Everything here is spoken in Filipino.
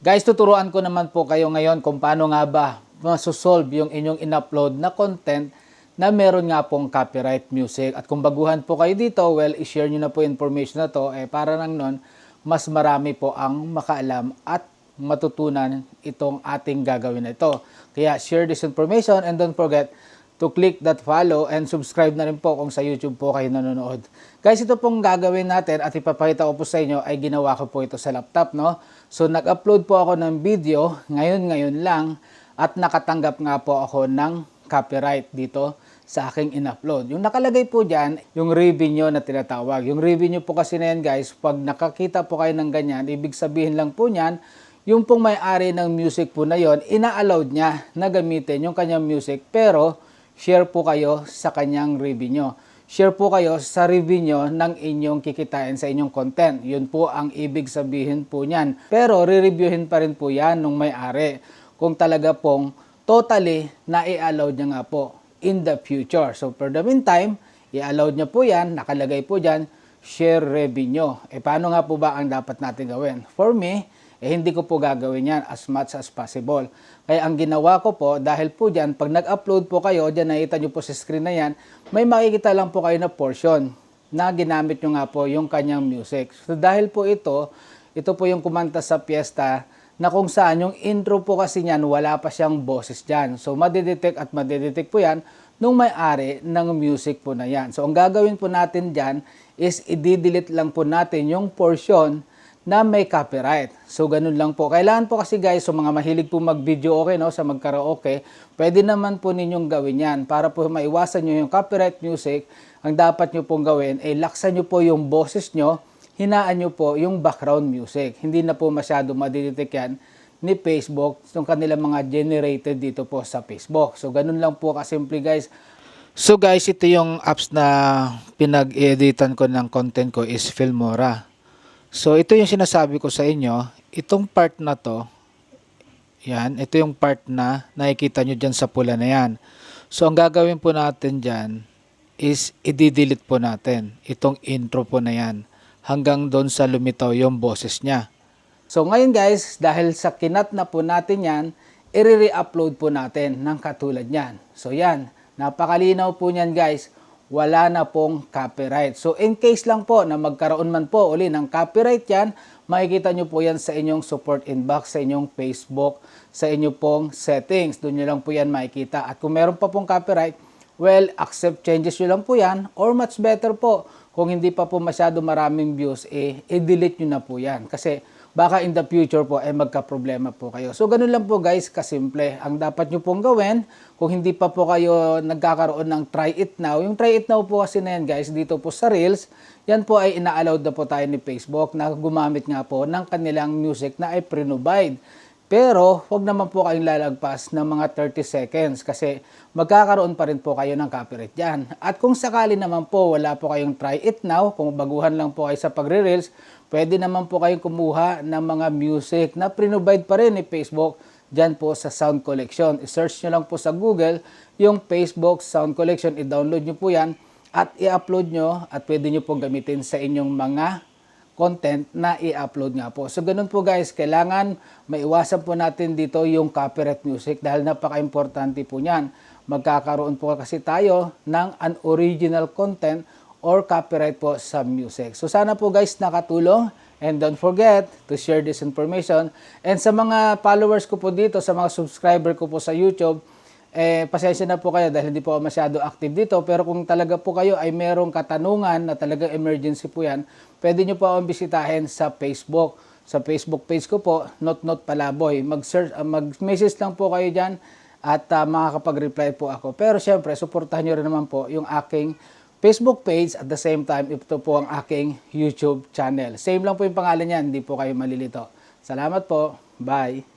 Guys, tuturuan ko naman po kayo ngayon kung paano nga ba masosolve yung inyong in-upload na content na meron nga pong copyright music. At kung baguhan po kayo dito, well, i-share nyo na po information na to, para lang nun, mas marami po ang makaalam at matutunan itong ating gagawin na ito. Kaya share this information and don't forget to click that follow and subscribe na rin po kung sa YouTube po kayo nanonood. Guys, ito pong gagawin natin at ipapakita ko po sa inyo ay ginawa ko po ito sa laptop, no? So, nag-upload po ako ng video ngayon lang at nakatanggap nga po ako ng copyright dito sa aking in-upload. Yung nakalagay po dyan, yung revenue na tinatawag. Yung revenue po kasi na yan, guys, pag nakakita po kayo ng ganyan, ibig sabihin lang po niyan, yung pong may-ari ng music po na yon, ina-allowed niya na gamitin yung kanyang music, pero share po kayo sa kanyang revenue. Share po kayo sa revenue ng inyong kikitain sa inyong content. Yun po ang ibig sabihin po niyan. Pero re-reviewin pa rin po yan nung may-ari kung talaga pong totally na i-allowed niya nga po in the future. So for the meantime, i-allowed niya po yan, nakalagay po dyan, share revenue. Paano nga po ba ang dapat natin gawin? For me, hindi ko po gagawin yan as much as possible. Kaya ang ginawa ko po, dahil po dyan, pag nag-upload po kayo, dyan nakita nyo po sa screen na yan, may makikita lang po kayo na portion na ginamit nyo nga po yung kanyang music. So dahil po ito po yung kumanta sa piyesta na kung saan yung intro po kasi niyan, wala pa siyang boses dyan. So madidetect at madidetect po yan nung may-ari ng music po na yan. So ang gagawin po natin dyan is i-delete lang po natin yung portion na may copyright. So, ganun lang po. Kailangan po kasi guys, so mga mahilig po mag-video okay, no, sa mag-karaoke, pwede naman po ninyong gawin yan. Para po maiwasan nyo yung copyright music, ang dapat nyo pong gawin, laksan nyo po yung boses nyo, hinaan nyo po yung background music. Hindi na po masyado madidetect yan ni Facebook, yung kanilang mga generated dito po sa Facebook. So, ganun lang po kasimple guys. So guys, ito yung apps na pinag-editan ko ng content ko is Filmora. So, ito yung sinasabi ko sa inyo, itong part na to, yan, ito yung part na nakikita nyo dyan sa pula na yan. So, ang gagawin po natin dyan is i-delete po natin itong intro po na yan hanggang doon sa lumitaw yung boses niya. So, ngayon guys, dahil sa kinat na po natin yan, i-re-upload po natin ng katulad yan. So, yan, napakalinaw po niyan guys. Wala na pong copyright. So, in case lang po na magkaroon man po uli ng copyright yan, makikita nyo po yan sa inyong support inbox, sa inyong Facebook, sa inyong pong settings. Doon nyo lang po yan makikita. At kung meron pa pong copyright, well, accept changes nyo lang po yan. Or much better po, kung hindi pa po masyado maraming views, i-delete nyo na po yan. Kasi baka in the future po magka-problema po kayo. So, ganun lang po guys, kasimple. Ang dapat nyo pong gawin, kung hindi pa po kayo nagkakaroon ng try it now, yung try it now po kasi na yan guys, dito po sa Reels, yan po ay ina-allowed na po tayo ni Facebook na gumamit nga po ng kanilang music na ay pre-provide. Pero, huwag naman po kayong lalagpas ng mga 30 seconds kasi magkakaroon pa rin po kayo ng copyright dyan. At kung sakali naman po wala po kayong try it now, kung baguhan lang po kayo sa pagre-reels, pwede naman po kayong kumuha ng mga music na pre-provide pa rin ni Facebook dyan po sa Sound Collection. I-search nyo lang po sa Google yung Facebook Sound Collection, i-download nyo po yan at i-upload nyo at pwede nyo pong gamitin sa inyong mga content na i-upload nga po. So, ganun po guys, kailangan maiwasan po natin dito yung copyright music dahil napaka-importante po niyan. Magkakaroon po kasi tayo ng unoriginal content or copyright po sa music. So, sana po guys nakatulong and don't forget to share this information. And sa mga followers ko po dito, sa mga subscriber ko po sa YouTube, pasensya na po kayo dahil hindi po ako masyado active dito. Pero kung talaga po kayo ay merong katanungan na talagang emergency po yan, pwede nyo po akong bisitahin sa Facebook. Sa Facebook page ko po, Not Palaboy. Mag-message lang po kayo dyan at makakapag-reply po ako. Pero syempre, suportahan nyo rin naman po yung aking Facebook page at the same time, ito po ang aking YouTube channel. Same lang po yung pangalan niyan, hindi po kayo malilito. Salamat po. Bye!